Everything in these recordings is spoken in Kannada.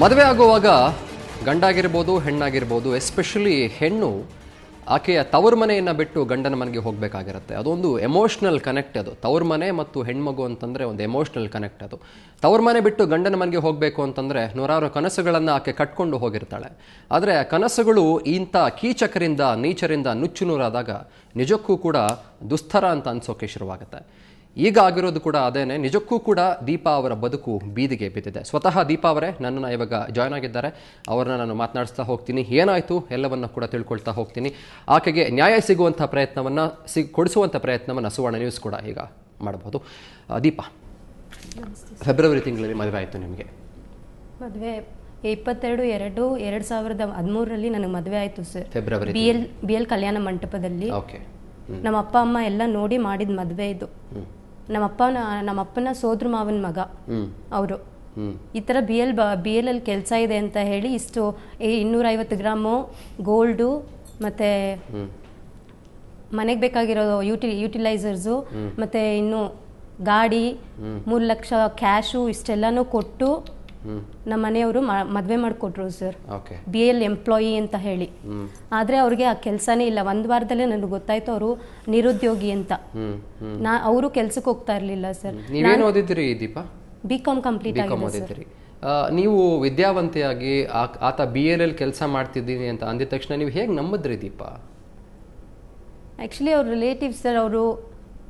ಮದುವೆ ಆಗುವಾಗ ಗಂಡಾಗಿರ್ಬೋದು ಹೆಣ್ಣಾಗಿರ್ಬೋದು, ಎಸ್ಪೆಷಲಿ ಹೆಣ್ಣು ಆಕೆಯ ತವ್ರ ಮನೆಯನ್ನು ಬಿಟ್ಟು ಗಂಡನ ಮನೆಗೆ ಹೋಗಬೇಕಾಗಿರುತ್ತೆ. ಅದೊಂದು ಎಮೋಷ್ನಲ್ ಕನೆಕ್ಟ್. ಅದು ತವ್ರ ಮನೆ ಮತ್ತು ಹೆಣ್ಮಗು ಅಂತಂದರೆ ಒಂದು ಎಮೋಷ್ನಲ್ ಕನೆಕ್ಟ್. ಅದು ತವ್ರ ಮನೆ ಬಿಟ್ಟು ಗಂಡನ ಮನೆಗೆ ಹೋಗಬೇಕು ಅಂತಂದರೆ ನೂರಾರು ಕನಸುಗಳನ್ನು ಆಕೆ ಕಟ್ಕೊಂಡು ಹೋಗಿರ್ತಾಳೆ. ಆದರೆ ಕನಸುಗಳು ಇಂಥ ಕೀಚಕರಿಂದ ನೀಚರಿಂದ ನುಚ್ಚು ನೂರಾದಾಗ ನಿಜಕ್ಕೂ ಕೂಡ ದುಸ್ತರ ಅಂತ ಅನ್ಸೋಕೆ ಶುರುವಾಗುತ್ತೆ. ಈಗ ಆಗಿರೋದು ಕೂಡ ಅದೇನೆ. ನಿಜಕ್ಕೂ ಕೂಡ ದೀಪಾ ಅವರ ಬದುಕು ಬೀದಿಗೆ ಬಿದ್ದಿದೆ. ಸ್ವತಃ ದೀಪಾ ಅವರೇ ನನ್ನನ್ನು ಇವಾಗ ಜಾಯ್ನ್ ಆಗಿದ್ದಾರೆ. ಅವರನ್ನ ನಾನು ಮಾತನಾಡಿಸ್ತಾ ಹೋಗ್ತೀನಿ. ಏನಾಯಿತು ಎಲ್ಲವನ್ನು ಕೂಡ ತಿಳ್ಕೊಳ್ತಾ ಹೋಗ್ತೀನಿ. ಆಕೆಗೆ ನ್ಯಾಯ ಸಿಗುವಂಥ ಪ್ರಯತ್ನವನ್ನು ಕೊಡಿಸುವಂಥ ಪ್ರಯತ್ನವನ್ನು ಸುವರ್ಣ ನ್ಯೂಸ್ ಕೂಡ ಈಗ ಮಾಡಬಹುದು. ದೀಪಾ, ಫೆಬ್ರವರಿ ತಿಂಗಳಲ್ಲಿ ಮದುವೆ ಆಯಿತು ನಿಮಗೆ? ಮದುವೆ 22/2/2013 ನನಗೆ ಮದುವೆ ಆಯಿತು ಸರ್. ಫೆಬ್ರವರಿ ಬಿ ಎಲ್ ಕಲ್ಯಾಣ ಮಂಟಪದಲ್ಲಿ. ಓಕೆ. ನಮ್ಮ ಅಪ್ಪ ಅಮ್ಮ ಎಲ್ಲ ನೋಡಿ ಮಾಡಿದ ಮದುವೆ ಇದು. ನಮ್ಮಪ್ಪನ ಸೋದ್ರ ಮಾವನ ಮಗ ಅವರು. ಈ ಥರ ಬಿ ಎಲ್ ಅಲ್ಲಿ ಕೆಲಸ ಇದೆ ಅಂತ ಹೇಳಿ ಇಷ್ಟು 250 ಗ್ರಾಮು ಗೋಲ್ಡು ಮತ್ತೆ ಮನೆಗೆ ಬೇಕಾಗಿರೋ ಯುಟಿಲೈಸರ್ಸು ಮತ್ತೆ ಇನ್ನು ಗಾಡಿ 3 ಲಕ್ಷ ಕ್ಯಾಶು ಇಷ್ಟೆಲ್ಲಾನು ಕೊಟ್ಟು ನಮ್ಮ ಮನೆಯವರು ಮದುವೆ ಮಾಡಿಕೊಟ್ರು ಸರ್. ಬಿ ಎಲ್ ಎಂಪ್ಲಾಯಿ ಅಂತ ಹೇಳಿ. ಆದ್ರೆ ಅವ್ರಿಗೆ ಆ ಕೆಲಸನೇ ಇಲ್ಲ. 1 ವಾರದಲ್ಲೇ ನನಗೆ ಗೊತ್ತಾಯ್ತು ಅವರು ನಿರುದ್ಯೋಗಿ ಅಂತ. ಅವರು ಕೆಲ್ಸಕ್ಕೆ ಹೋಗ್ತಾ ಇರ್ಲಿಲ್ಲ ಸರ್. ನೀವೇನು ಓದಿದ್ರಿ ದೀಪಾ? BCom ಕಂಪ್ಲೀಟ್ ಆಗಿದೆ. ನೀವು ವಿದ್ಯಾವಂತಿಯಾಗಿ ಆತ BL ಕೆಲಸ ಮಾಡ್ತಿದ್ದೀನಿ ಅಂತ ಅಂದಿದ ತಕ್ಷಣ ನೀವು ಹೇಗೆ ನಂಬಿದ್ರಿ ದೀಪಾ? ಆಕ್ಚುಲಿ ಅವ್ರ ರಿಲೇಟಿವ್ಸ್ ಸರ್, ಅವರು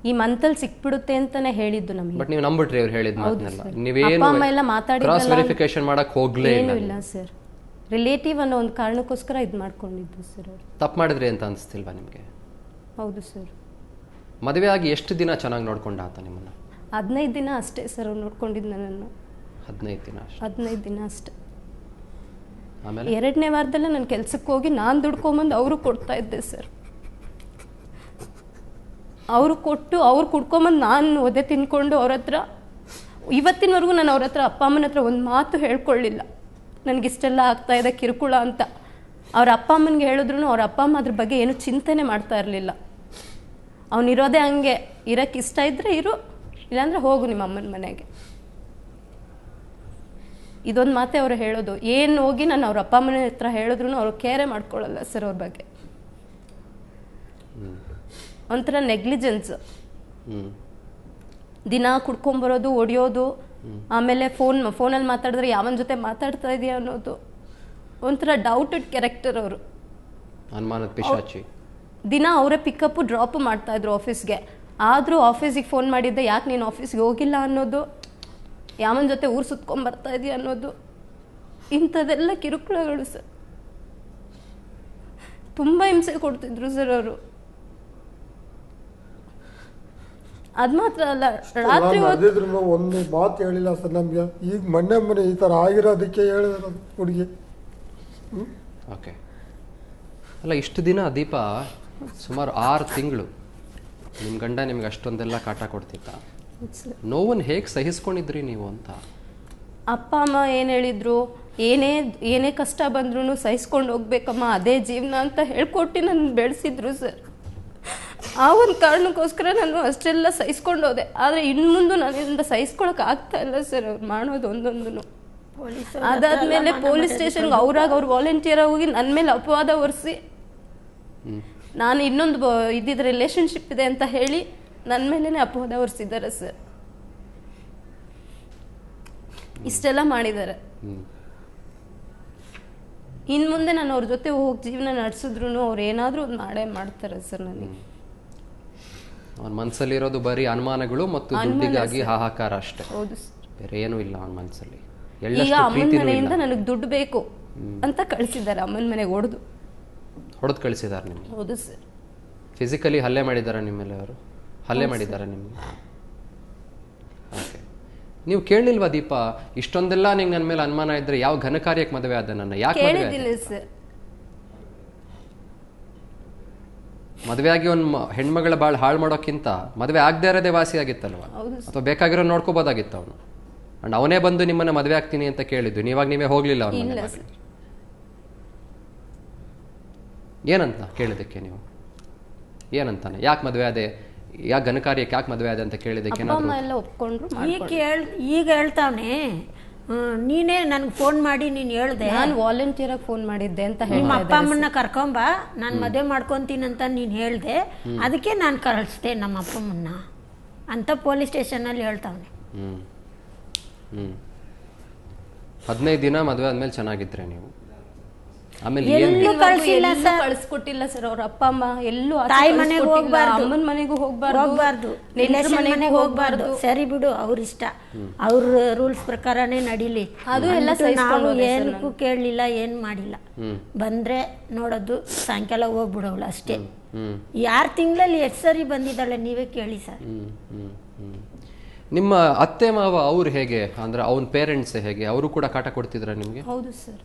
ಈ ಮಂತಲ್ಲಿ ಸಿಕ್ಬಿಡುತ್ತೆ ಅಂತಾನೆ ಹೇಳಿದ್ದು ನಮಗೆ. ಬಟ್ ನೀವು ನಂಬಿಟ್ರಿ ಅವ್ರು ಹೇಳಿದ ಮಾತನ್ನೆಲ್ಲ? ನೀವೇನು ಕ್ರಾಸ್ ವೆರಿಫಿಕೇಶನ್ ಮಾಡಕ್ ಹೋಗ್ಲೇ ಇಲ್ಲ ಸರ್. ರಿಲೇಟಿವ್ ಅನ್ನೋ ಒಂದು ಕಾರಣಕ್ಕೋಸ್ಕರ ಇದು ಮಾಡ್ಕೊಂಡಿದ್ದು ಸರ್. ಅವರು ತಪ್ಪು ಮಾಡಿದ್ರಿ ಅಂತ ಅನಿಸ್ತಿಲ್ವಾ ನಿಮಗೆ? ಹೌದು ಸರ್. ಮದುವೆ ಆಗಿ ಎಷ್ಟು ದಿನ ಚೆನ್ನಾಗಿ ನೋಡ್ಕೊಂಡ ಆತ ನಿಮ್ಮನ್ನ? 15 ದಿನ ಅಷ್ಟೇ ಸರ್ ಅವ್ರು ನೋಡ್ಕೊಂಡಿದ್ದು ನನ್ನನ್ನು. 15 ದಿನ ಅಷ್ಟೇ? 15 ದಿನ ಅಷ್ಟೇ. ಆಮೇಲೆ 2ನೇ ವಾರದಲ್ಲೇ ನಾನು ಕೆಲ್ಸಕ್ಕೆ ಹೋಗಿ ನಾನು ದುಡ್ಕೊಂಬಂದು ಅವರು ಕೊಡ್ತಾ ಇದ್ದೆ ಸರ್. ಅವರು ಕೊಟ್ಟು ಅವ್ರು ಕುಡ್ಕೊಂಬಂದು ನಾನು ಒದೆ ತಿನ್ಕೊಂಡು ಅವ್ರ ಹತ್ರ ಇವತ್ತಿನವರೆಗೂ ನಾನು ಅವ್ರ ಹತ್ರ ಅಪ್ಪ ಅಮ್ಮನ ಹತ್ರ ಒಂದು ಮಾತು ಹೇಳ್ಕೊಳ್ಳಿಲ್ಲ ನನಗಿಷ್ಟೆಲ್ಲ ಆಗ್ತಾ ಇದೆ ಕಿರುಕುಳ ಅಂತ. ಅವ್ರ ಅಪ್ಪ ಅಮ್ಮನಿಗೆ ಹೇಳಿದ್ರು ಅವ್ರ ಅಪ್ಪ ಅಮ್ಮ ಅದ್ರ ಬಗ್ಗೆ ಏನು ಚಿಂತನೆ ಮಾಡ್ತಾ ಇರಲಿಲ್ಲ. ಅವನಿರೋದೇ ಹಂಗೆ, ಇರೋಕ್ಕೆ ಇಷ್ಟ ಇದ್ರೆ ಇರು, ಇಲ್ಲಾಂದ್ರೆ ಹೋಗು ನಿಮ್ಮ ಅಮ್ಮನ ಮನೆಗೆ. ಇದೊಂದು ಮಾತೆ ಅವರು ಹೇಳೋದು. ಏನು ಹೋಗಿ ನಾನು ಅವ್ರ ಅಪ್ಪ ಅಮ್ಮನ ಹತ್ರ ಹೇಳಿದ್ರು ಅವ್ರು ಕೇರೆ ಮಾಡ್ಕೊಳ್ಳಲ್ಲ ಸರ್ ಅವ್ರ ಬಗ್ಗೆ. ಒಂಥರ ನೆಗ್ಲಿಜೆನ್ಸ್. ದಿನ ಕುಡ್ಕೊಂಬರೋದು, ಹೊಡಿಯೋದು, ಆಮೇಲೆ ಫೋನಲ್ಲಿ ಮಾತಾಡಿದ್ರೆ ಯಾವನ ಜೊತೆ ಮಾತಾಡ್ತಾ ಇದೆಯಾ ಅನ್ನೋದು. ಒಂಥರ ಡೌಟೆಡ್ ಕ್ಯಾರೆಕ್ಟರ್ ಅವರು. ಅನುಮಾನದ ಪಿಶಾಚಿ. ದಿನ ಅವರೇ ಪಿಕಪ್ ಡ್ರಾಪ್ ಮಾಡ್ತಾ ಇದ್ರು ಆಫೀಸ್ಗೆ. ಆದರೂ ಆಫೀಸಿಗೆ ಫೋನ್ ಮಾಡಿದ್ದೆ, ಯಾಕೆ ನೀನು ಆಫೀಸ್ಗೆ ಹೋಗಿಲ್ಲ ಅನ್ನೋದು, ಯಾವನ ಜೊತೆ ಊರು ಸುತ್ಕೊಂಡ್ಬರ್ತಾ ಇದೆಯಾ ಅನ್ನೋದು. ಇಂಥದ್ದೆಲ್ಲ ಕಿರುಕುಳಗಳು ಸರ್. ತುಂಬ ಹಿಂಸೆ ಕೊಡ್ತಿದ್ರು ಸರ್ ಅವರು. ಅದ್ ಮಾತ್ರ ಅಲ್ಲ, ರಾತ್ರಿ ಒಂದು ಮಾತು ಹೇಳಿಲ್ಲ ಸರ್ ನಮ್ಗೆ. ಈಗ ಮೊನ್ನೆ ಈ ತರ ಆಗಿರೋದಕ್ಕೆ ಹೇಳಿದ್ರು ಹುಡುಗಿ. ಓಕೆ. ಅಲ್ಲ, ಇಷ್ಟು ದಿನ ದೀಪಾ ಸುಮಾರು 6 ತಿಂಗಳು ನಿಮ್ಮ ಗಂಡ ನಿಮ್ಗೆ ಅಷ್ಟೊಂದೆಲ್ಲ ಕಾಟ ಕೊಡ್ತಿದ್ದ. ನೋವನ್ನು ಹೇಗೆ ಸಹಿಸ್ಕೊಂಡಿದ್ರಿ ನೀವು ಅಂತ? ಅಪ್ಪ ಅಮ್ಮ ಏನು ಹೇಳಿದ್ರು, ಏನೇ ಕಷ್ಟ ಬಂದ್ರೂ ಸಹಿಸ್ಕೊಂಡು ಹೋಗ್ಬೇಕಮ್ಮ, ಅದೇ ಜೀವನ ಅಂತ ಹೇಳ್ಕೊಟ್ಟು ನನ್ನ ಬೆಳೆಸಿದ್ರು ಸರ್. ಆ ಒಂದು ಕಾರಣಕ್ಕೋಸ್ಕರ ನಾನು ಅಷ್ಟೆಲ್ಲ ಸಹಿಸ್ಕೊಂಡು ಹೋದೆ. ಆದರೆ ಇನ್ನು ಮುಂದೆ ನನ್ನಿಂದ ಸಹಿಸ್ಕೊಳಕ್ ಆಗ್ತಾ ಇಲ್ಲ ಸರ್ ಅವ್ರು ಮಾಡೋದು ಒಂದೊಂದು. ಅದಾದ್ಮೇಲೆ ಪೊಲೀಸ್ ಸ್ಟೇಷನ್ಗೆ ಅವ್ರು ವಾಲಂಟಿಯರ್ ಹೋಗಿ ನನ್ನ ಮೇಲೆ ಅಪವಾದ ಹೊರಿಸಿ, ನಾನು ಇನ್ನೊಂದು ಇದ್ದಿದ್ದ ರಿಲೇಶನ್ಶಿಪ್ ಇದೆ ಅಂತ ಹೇಳಿ ನನ್ನ ಮೇಲೇನೆ ಅಪವಾದ ಹೊರಿಸಿದ್ದಾರೆ ಸರ್. ಇಷ್ಟೆಲ್ಲ ಮಾಡಿದ್ದಾರೆ. ಇನ್ನು ಮುಂದೆ ನಾನು ಅವ್ರ ಜೊತೆ ಹೋಗಿ ಜೀವನ ನಡೆಸಿದ್ರು ಅವ್ರು ಏನಾದರೂ ಒಂದು ಮಾಡೇ ಮಾಡ್ತಾರೆ ಸರ್ ನನಗೆ. ಅವನ ಮನಸ್ಸಲ್ಲಿರೋದು ಬರೀ ಅನುಮಾನಗಳು ಮತ್ತು ದುಡ್ಡಿಗಾಗಿ ಹಾಹಾಕಾರ ಅಷ್ಟೇ. ಹೌದು, ಬೇರೆ ಏನೂ ಇಲ್ಲ ಅವನ ಮನಸ್ಸಲ್ಲಿ. ಈಗ ಅಮ್ಮನ ಮನೆಯಿಂದ ನನಗೆ ದುಡ್ಡು ಬೇಕು ಅಂತ ಕಳಿಸಿದ್ದಾರೆ. ಅಮ್ಮನ ಮನೆಗೆ ಹೊಡೆದು ಕಳಿಸಿದ್ದಾರೆ ನಿಮ್ಗೆ? ಹೌದು ಸರ್. ಫಿಸಿಕಲಿ ಹಲ್ಲೆ ಮಾಡಿದ್ದಾರೆ ನಿಮ್ಮ ಮೇಲೆ ಅವರು? ಹಲ್ಲೆ ಮಾಡಿದ್ದಾರೆ ನಿಮ್ಗೆ? ಓಕೆ. ನೀವು ಕೇಳಲಿಲ್ವಾ ದೀಪಾ, ಇಷ್ಟೊಂದೆಲ್ಲ ನಿಂಗೆ ನನ್ನ ಮೇಲೆ ಅನುಮಾನ ಇದ್ರೆ ಯಾವ ಘನ ಕಾರ್ಯಕ್ಕೆ ಮದುವೆ ಆದ ನನ್ನ? ಯಾಕೆ ಸರ್? ಮದುವೆ ಆಗಿ ಒಂದು ಹೆಣ್ಮಗಳ ಬಾಳ್ ಹಾಳು ಮಾಡೋಕ್ಕಿಂತ ಮದುವೆ ಆಗದೆ ಇರೋದೇ ವಾಸಿ ಆಗಿತ್ತಲ್ವಾ? ಅಥವಾ ಬೇಕಾಗಿರೋ ನೋಡ್ಕೋಬೋದಾಗಿತ್ತು ಅವನು. ಅಂಡ್ ಅವನೇ ಬಂದು ನಿಮ್ಮನ್ನ ಮದುವೆ ಆಗ್ತೀನಿ ಅಂತ ಕೇಳಿದ್ದು, ನೀವೇ ಹೋಗ್ಲಿಲ್ಲ ಅವನ. ಏನಂತ ಕೇಳಿದಕ್ಕೆ ನೀವು? ಏನಂತಾನೆ? ಯಾಕೆ ಮದುವೆ ಆದೆ, ಯಾಕೆ ಘನ ಕಾರ್ಯಕ್ಕೆ ಯಾಕೆ ಮದುವೆ ಆದೆ ಅಂತ ಕೇಳಿದಕ್ಕೆ ಒಪ್ಕೊಂಡ್ರು. ಈಗ ಹೇಳ್ತಾವನೆ ನೀನೇ ನನಗೆ ಫೋನ್ ಮಾಡಿ ನೀನು ಹೇಳ್ದೆ ನಾನು ವಾಲಂಟಿಯರ್ ಆಗಿ ಫೋನ್ ಮಾಡಿದ್ದೆ ಅಂತ ನಿಮ್ಮ ಹೇಳ್ತಾ ಅಪ್ಪ ಅಮ್ಮನ್ನ ಕರ್ಕೊಂಬ ನಾನು ಮದುವೆ ಮಾಡ್ಕೊತೀನಂತ ನೀನು ಹೇಳ್ದೆ ಅದಕ್ಕೆ ನಾನು ಕಳಿಸ್ದೆ ನಮ್ಮ ಅಪ್ಪ ಅಮ್ಮನ್ನ ಅಂತ ಪೊಲೀಸ್ ಸ್ಟೇಷನಲ್ಲಿ ಹೇಳ್ತಾವನೆ. 15 ದಿನ ಮದುವೆ ಆದ್ಮೇಲೆ ಚೆನ್ನಾಗಿದ್ರೆ ನೀವು, ಆಮೇಲೆ ಎಲ್ಲೂ ಕಳಿಸಿಲ್ಲ ಸರ್, ಕಳಿಸ್ಕೊಟ್ಟಿಲ್ಲ ಸರ್ ಅವ್ರ ಅಪ್ಪ ಅಮ್ಮ ಎಲ್ಲೂ. ತಾಯಿ ಮನೆಗೆ ಹೋಗ್ಬಾರ್ದು, ಅಮ್ಮನ ಮನೆಗೂ ಹೋಗ್ಬಾರ್ದು, ರಿಲೇಷನ್ ಮನೆಗೆ ಹೋಗ್ಬಾರ್ದು. ಸರಿ ಬಿಡು, ಅವ್ರ ಇಷ್ಟ, ಅವ್ರ ರೂಲ್ಸ್ ಪ್ರಕಾರನೇ ನಡೀಲಿ. ಅದು ಎಲ್ಲ ನಾವು ಏನಕ್ಕೂ ಕೇಳಲಿಲ್ಲ, ಏನು ಮಾಡಿಲ್ಲ. ಬಂದ್ರೆ ನೋಡೋದು, ಸಾಯಂಕಾಲ ಹೋಗ್ಬಿಡೋಳು ಅಷ್ಟೇ. 6 ತಿಂಗಳಲ್ಲಿ 8 ಸರಿ ಬಂದಿದ್ದಾಳೆ, ನೀವೇ ಕೇಳಿ ಸರ್. ನಿಮ್ಮ ಅತ್ತೆ ಮಾವ ಅವ್ರು ಹೇಗೆ, ಅಂದ್ರೆ ಅವನ ಪೇರೆಂಟ್ಸ್ ಹೇಗೆ, ಅವರು ಕೂಡ ಕಾಟ ಕೊಡ್ತಿದ್ರ ನಿಮ್ಗೆ? ಹೌದು ಸರ್,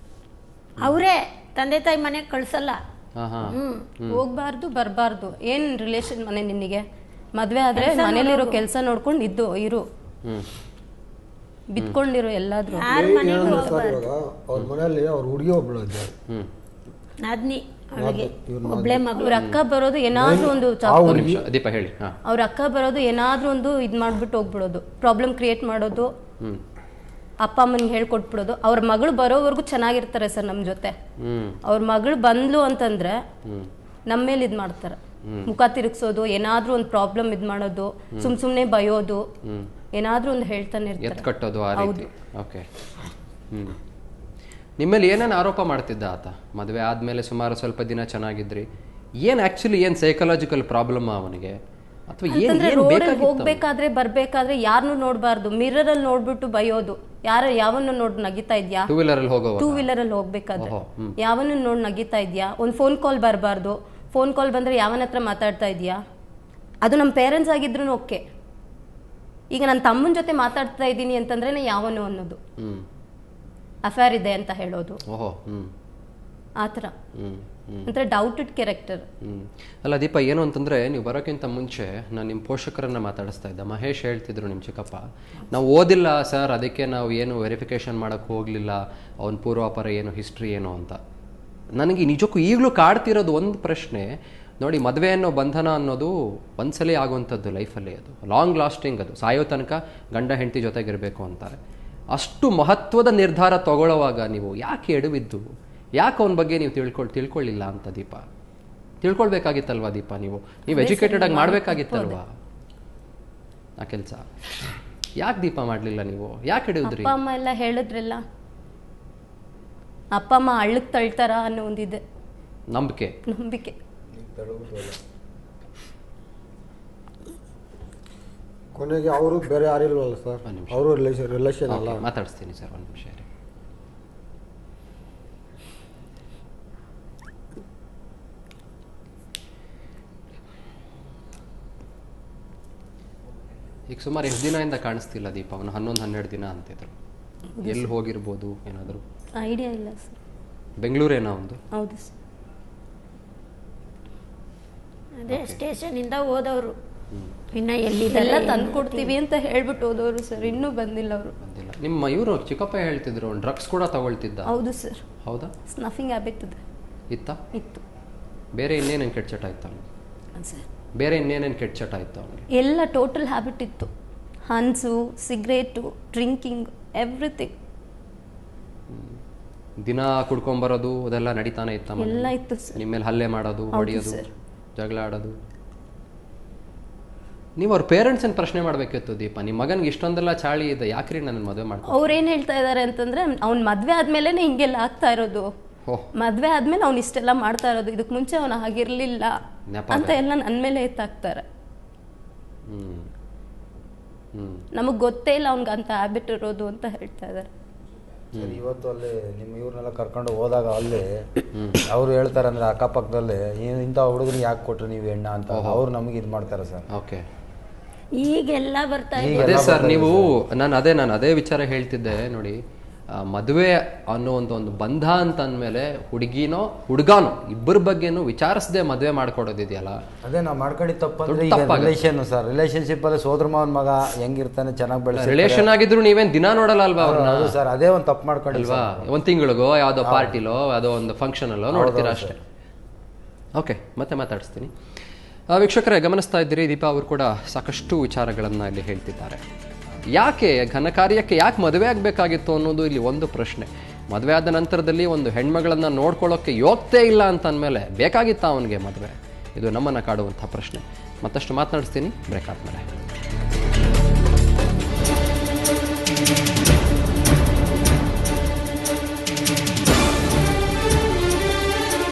ಅವರೇ ತಂದೆ ತಾಯಿ ಮನೆಗೆ ಕಳ್ಸಲ್ಲ. ಹೋಗ್ಬಾರ್ದು ಬರಬಾರ್ದು, ಏನ್ ರಿಲೇಷನ್ ಮನೆ ನಿನಗೆ, ಮದ್ವೆ ಆದ್ರೆ ಮನೇಲಿರೋ ಕೆಲಸ ನೋಡ್ಕೊಂಡು ಇರು, ಬಿತ್ಕೊಂಡಿರೋ ಎಲ್ಲಾದ್ರೂ. ಅವ್ರ ಮನೆಯಲ್ಲಿ ಅವ್ರ ಹುಡುಗಿ ಒಬ್ಳು ಇದ್ದಾರೆ, ನಾದ್ನಿ ಅವಳಿಗೆ ಒಬ್ಳೆ ಮಗಳು. ಅವ್ರ ಅಕ್ಕ ಬರೋದು ಏನಾದ್ರೂ ಒಂದು ದೀಪ ಹೇಳಿ. ಅವ್ರ ಅಕ್ಕ ಬರೋದು ಏನಾದ್ರೂ ಒಂದು ಇದ್ ಮಾಡ್ಬಿಟ್ಟು ಹೋಗ್ಬಿಡೋದು, ಪ್ರಾಬ್ಲಮ್ ಕ್ರಿಯೇಟ್ ಮಾಡೋದು, ಅಪ್ಪ ಅಮ್ಮನಿಗೆ ಹೇಳ್ಕೊಟ್ಬಿಡೋದು. ಅವ್ರ ಮಗಳು ಬರೋವರೆಗೂ ಚೆನ್ನಾಗಿರ್ತಾರೆ ಸರ್ ನಮ್ಮ ಜೊತೆ. ಅವ್ರ ಮಗಳು ಬಂದ್ಲು ಅಂತಂದ್ರೆ ನಮ್ಮ ಮೇಲೆ ಇದ್ ಮಾಡ್ತಾರೆ, ಮುಖ ತಿರುಗಿಸೋದು, ಏನಾದ್ರೂ ಒಂದು ಪ್ರಾಬ್ಲಮ್ ಇದ್ ಮಾಡೋದು, ಸುಮ್ನೆ ಬಯೋದು, ಏನಾದ್ರೂ ಒಂದು ಹೇಳ್ತಾನೆ ಇರ್ತಾರೆ, ಕಟ್ಟೋದು ಆ ರೀತಿ. ಓಕೆ. ನಿಮ್ಮಲ್ಲಿ ಏನೇನು ಆರೋಪ ಮಾಡ್ತಿದ್ದ ಆತ? ಮದುವೆ ಆದ್ಮೇಲೆ ಸುಮಾರು ಸ್ವಲ್ಪ ದಿನ ಚೆನ್ನಾಗಿದ್ರಿ, ಏನ್ ಆಕ್ಚುಲಿ ಏನ್ ಸೈಕಲಾಜಿಕಲ್ ಪ್ರಾಬ್ಲಮ್ ಅವನಿಗೆ? ರೋಡಲ್ಲಿ ಹೋಗ್ಬೇಕಾದ್ರೆ ಬರ್ಬೇಕಾದ್ರೆ ಯಾರನ್ನು ನೋಡ್ಬಾರ್ದು, ಮಿರರ್ ಅಲ್ಲಿ ನೋಡ್ಬಿಟ್ಟು ಬಯೋದು, ಯಾವನ್ನ ನೋಡ್ ನಗಿತಾ ಇದ್ಯಾ, ಟೂ ವೀಲರ್ ಅಲ್ಲಿ ಹೋಗ್ಬೇಕಾದ್ರೆ ಯಾವನ್ನ ನೋಡ್ ನಗಿತಾ ಇದ್ಯಾ, ಒಂದ್ ಫೋನ್ ಕಾಲ್ ಬರಬಾರ್ದು, ಫೋನ್ ಕಾಲ್ ಬಂದ್ರೆ ಯಾವನ ಹತ್ರ ಮಾತಾಡ್ತಾ ಇದ್ಯಾ, ಅದು ನಮ್ಮ ಪೇರೆಂಟ್ಸ್ ಆಗಿದ್ರು ಓಕೆ. ಈಗ ನನ್ನ ತಮ್ಮನ ಜೊತೆ ಮಾತಾಡ್ತಾ ಇದ್ದೀನಿ ಅಂತಂದ್ರೆ ಯಾವನು ಅನ್ನೋದು, ಅಫೇರ್ ಇದೆ ಅಂತ ಹೇಳೋದು, ಆತರ ಅಂದ್ರೆ ಡೌಟೆಡ್ ಕ್ಯಾರೆಕ್ಟರ್. ಅಲ್ಲ ದೀಪ, ಏನು ಅಂತಂದ್ರೆ ನೀವು ಬರೋಕ್ಕಿಂತ ಮುಂಚೆ ನಾನು ನಿಮ್ಮ ಪೋಷಕರನ್ನ ಮಾತಾಡಿಸ್ತಾ ಇದ್ದೆ. ಮಹೇಶ್ ಹೇಳ್ತಿದ್ರು ನಿಮ್ಮ ಚಿಕ್ಕಪ್ಪ, ನಾವು ಓದಿಲ್ಲ ಸರ್, ಅದಕ್ಕೆ ನಾವು ಏನು ವೆರಿಫಿಕೇಶನ್ ಮಾಡಕ್ಕೆ ಹೋಗ್ಲಿಲ್ಲ, ಅವನ ಪೂರ್ವಾಪರ ಏನು ಹಿಸ್ಟ್ರಿ ಏನು ಅಂತ. ನನಗೆ ನಿಜಕ್ಕೂ ಈಗಲೂ ಕಾಡ್ತಿರೋದು ಒಂದು ಪ್ರಶ್ನೆ ನೋಡಿ, ಮದುವೆ ಅನ್ನೋ ಬಂಧನ ಅನ್ನೋದು ಒಂದ್ಸಲಿ ಆಗುವಂಥದ್ದು ಲೈಫಲ್ಲಿ, ಅದು ಲಾಂಗ್ ಲಾಸ್ಟಿಂಗ್, ಅದು ಸಾಯೋ ತನಕ ಗಂಡ ಹೆಂಡತಿ ಜೊತೆಗಿರಬೇಕು ಅಂತಾರೆ. ಅಷ್ಟು ಮಹತ್ವದ ನಿರ್ಧಾರ ತಗೊಳ್ಳುವಾಗ ನೀವು ಯಾಕೆ ಎಡವಿದ್ದು, ಯಾಕೆ ಅವನ ಬಗ್ಗೆ ನೀವು ತಿಳ್ಕೊಳ್ಳಿಲ್ಲ ಅಂತ ದೀಪ? ತಿಳ್ಕೊಳ್ಬೇಕಾಗಿತ್ತಲ್ವಾ ದೀಪ? ನೀವು ಎಜುಕೇಟೆಡ್ ಆಗಿ ಮಾಡ್ಬೇಕಾಗಿತ್ತಲ್ವಾ ಆ ಕೆಲಸ? ಯಾಕೆ ದೀಪ ಮಾಡ್ಲಿಲ್ಲ ನೀವು? ಯಾಕೆ ಹಿಡಿದ್ರಿ? ಅಪ್ಪ ಅಮ್ಮ ಎಲ್ಲ ಹೇಳಿದ್ರಲ್ಲ, ಅಪ್ಪ ಅಮ್ಮ ಹಳ್ಳಕ್ ತಳ್ತಾರ ಅನ್ನೋ ಒಂದಿದೆ ನಂಬಿಕೆ. ಕೊನೆಗೆ ಅವರು ಬೇರೆ ಯಾರಿಲ್ವಲ್ಲ ಸರ್, ಅವರು ರಿಲೇಷನ್ ಅಲ್ಲ. ಮಾತಾಡಿಸ್ತೀನಿ ಸರ್, ಒಂದು ನಿಮಿಷ. ಈಗ ಸುಮಾರು ಎಷ್ಟು ದಿನದಿಂದ ಕಾಣಿಸ್ತಿಲ್ಲ ದೀಪ? ಅವನು 11-12 ದಿನ ಅಂತಿದ್ರು. ಎಲ್ಲಿ ಹೋಗಿರ್ಬೋದು ಏನಾದರೂ ಐಡಿಯಾ ಇಲ್ಲ ಸರ್. ಬೆಂಗಳೂರೇನೋ ಒಂದು? ಹೌದು ಸರ್. ಅದೇ ಸ್ಟೇಷನ್ ಇಂದ ಹೋದವರು, ಇನ್ನ ಎಲ್ಲಿದೆಲ್ಲ ತಂದು ಕೊಡ್ತೀವಿ ಅಂತ ಹೇಳ್ಬಿಟ್ಟು ಹೋದವರು ಸರ್, ಇನ್ನೂ ಬಂದಿಲ್ಲ ಅವರು. ಬಂದಿಲ್ಲ. ನಿಮ್ಮ ಇವರು ಚಿಕ್ಕಪ್ಪ ಹೇಳ್ತಿದ್ರು ಡ್ರಗ್ಸ್ ಕೂಡ ತಗೊಳ್ತಿದ್ದ? ಹೌದು ಸರ್. ಹೌದಾ? ಸ್ನಫಿಂಗ್ ಹ್ಯಾಬಿಟ್ ಇದೆ. ಇತ್ತು. ಬೇರೆ ಇನ್ನೇನೇನು ಕೆಟ್ಟ ಚಟ ಆಯ್ತು ಅವನಿಗೆ? ಸರ್ ಬೇರೆ ಇನ್ನೇನೇನು ಕೆಟ್ಟ ಚಟ ಆಯ್ತು ಅವನಿಗೆ? ಎಲ್ಲ ಟೋಟಲ್ ಹ್ಯಾಬಿಟ್ ಇತ್ತು, ಹನ್ಸು, ಸಿಗರೇಟು, ಡ್ರಿಂಕಿಂಗ್, ಎವ್ರಿಥಿಂಗ್. ದಿನ ಕುಡ್ಕೊಂಬರೋದು ಅದೆಲ್ಲ ನಡೀತಾನೆ ಇತ್ತ? ಎಲ್ಲ ಇತ್ತು ಸರ್. ನಿಮ್ಮ ಮೇಲೆ ಹಲ್ಲೆ ಮಾಡೋದು, ಹೊಡೆಯೋದು, ಜಗಳ ಆಡೋದು. ನೀವು ಅವ್ರ ಪೇರೆಂಟ್ಸನ್ನು ಪ್ರಶ್ನೆ ಮಾಡಬೇಕಿತ್ತು ದೀಪ. ನಿಮ್ಮ ಮಗನಿಗೆ ಇಷ್ಟೊಂದೆಲ್ಲ ಚಾಳಿ ಇದೆ, ಯಾಕ್ರಿ ನನ್ನ ಮದುವೆ ಮಾಡ್ತಾರೆ? ಅವ್ರೇನು ಹೇಳ್ತಾ ಇದ್ದಾರೆ ಅಂತಂದ್ರೆ, ಅವ್ನ ಮದುವೆ ಆದ್ಮೇಲೆ ಹಿಂಗೆಲ್ಲ ಆಗ್ತಾ ಇರೋದು, ಮದುವೆ ಆದ್ಮೇಲೆ ಅವ್ನು ಇಷ್ಟೆಲ್ಲ ಮಾಡ್ತಾ ಇರೋದು, ಇದಕ್ಕೆ ಮುಂಚೆ ಅವನು ಹಾಗಿರ್ಲಿಲ್ಲ ಅಂತ ಎಲ್ಲ ನನ್ನ ಮೇಲೆ ಎತ್ತಾಕ್ತಾರೆ. ನಮಗ್ ಗೊತ್ತೇ ಇಲ್ಲ ಅವ್ನಿಗೆ ಅಂತ ಹ್ಯಾಬಿಟ್ ಇರೋದು ಅಂತ ಹೇಳ್ತಾ ಇದ್ದಾರೆ. ಇವತ್ತು ಅಲ್ಲಿ ನಿಮ್ಮ ಇವ್ರನ್ನೆಲ್ಲ ಕರ್ಕೊಂಡು ಹೋದಾಗ ಅಲ್ಲಿ ಅವ್ರು ಹೇಳ್ತಾರೆ ಅಂದ್ರೆ ಅಕ್ಕಪಕ್ಕದಲ್ಲಿ ಇಂಥ ಹುಡುಗನಿಗೆ ಯಾಕೆ ಕೊಟ್ರಿ ನೀವು ಎಣ್ಣ ಅಂತ ಅವ್ರು ನಮಗೆ ಇದು ಮಾಡ್ತಾರೆ ಸರ್. ಓಕೆ, ಈಗೆಲ್ಲ ಬರ್ತಾ ಇದೆ ಸರ್. ನೀವು ನಾನು ಅದೇ ವಿಚಾರ ಹೇಳ್ತಿದ್ದೆ ನೋಡಿ. ಮದುವೆ ಅನ್ನೋ ಒಂದು ಬಂಧ ಅಂತ ಅಂದಮೇಲೆ ಹುಡುಗಿನೋ ಹುಡುಗಾನೋ ಇಬ್ಬರ ಬಗ್ಗೆನೂ ವಿಚಾರಿಸದೆ ಮದುವೆ ಮಾಡ್ಕೊಡೋದಿದೆಯಲ್ಲ, ಅದೇ ನಾವು ಮಾಡ್ಕೊಂಡಿದ್ದು ತಪ್ಪಂದ್ರೆ ರಿಲೇಷನ್ ಸರ್. ರಿಲೇಶನ್ಶಿಪ್ ಅಲ್ಲಿ ಸೋದರ ಮಾವನ ಮಗ ಹೆಂಗಿರ್ತಾನೆ ಚೆನ್ನಾಗಿ ಬೆಳೆಸಿ ರಿಲೇಷನ್ ಆಗಿದ್ರು ನೀವೇನ್ ದಿನ ನೋಡಲ್ಲ ಅಲ್ವಾ ಅವ್ರನ್ನ? ಸರ್ ಅದೇ ಒಂದು ತಪ್ಪು ಮಾಡ್ಕೊಂಡಿಲ್ವಾ? ಒಂದು ತಿಂಗಳಿಗೋ ಯಾವುದೋ ಪಾರ್ಟಿಲೋ ಯಾವುದೋ ಒಂದು ಫಂಕ್ಷನ್ ಅಲ್ಲೋ ನೋಡ್ತೀರಾ ಅಷ್ಟೇ. ಓಕೆ, ಮತ್ತೆ ಮಾತಾಡಿಸ್ತೀನಿ. ವೀಕ್ಷಕರೇ, ಗಮನಿಸ್ತಾ ಇದ್ದೀರಿ, ದೀಪಾ ಅವರು ಕೂಡ ಸಾಕಷ್ಟು ವಿಚಾರಗಳನ್ನು ಇಲ್ಲಿ ಹೇಳ್ತಿದ್ದಾರೆ. ಯಾಕೆ ಘನಕಾರ್ಯಕ್ಕೆ ಯಾಕೆ ಮದುವೆ ಆಗಬೇಕಾಗಿತ್ತು ಅನ್ನೋದು ಇಲ್ಲಿ ಒಂದು ಪ್ರಶ್ನೆ. ಮದುವೆ ಆದ ನಂತರದಲ್ಲಿ ಒಂದು ಹೆಣ್ಮಗಳನ್ನು ನೋಡ್ಕೊಳ್ಳೋಕ್ಕೆ ಯೋಗ್ಯತೆ ಇಲ್ಲ ಅಂತ ಅಂದಮೇಲೆ ಬೇಕಾಗಿತ್ತಾ ಅವನಿಗೆ ಮದುವೆ? ಇದು ನಮ್ಮನ್ನು ಕಾಡುವಂಥ ಪ್ರಶ್ನೆ. ಮತ್ತಷ್ಟು ಮಾತನಾಡಿಸ್ತೀನಿ ಬ್ರೇಕ್ ಆದಮೇಲೆ.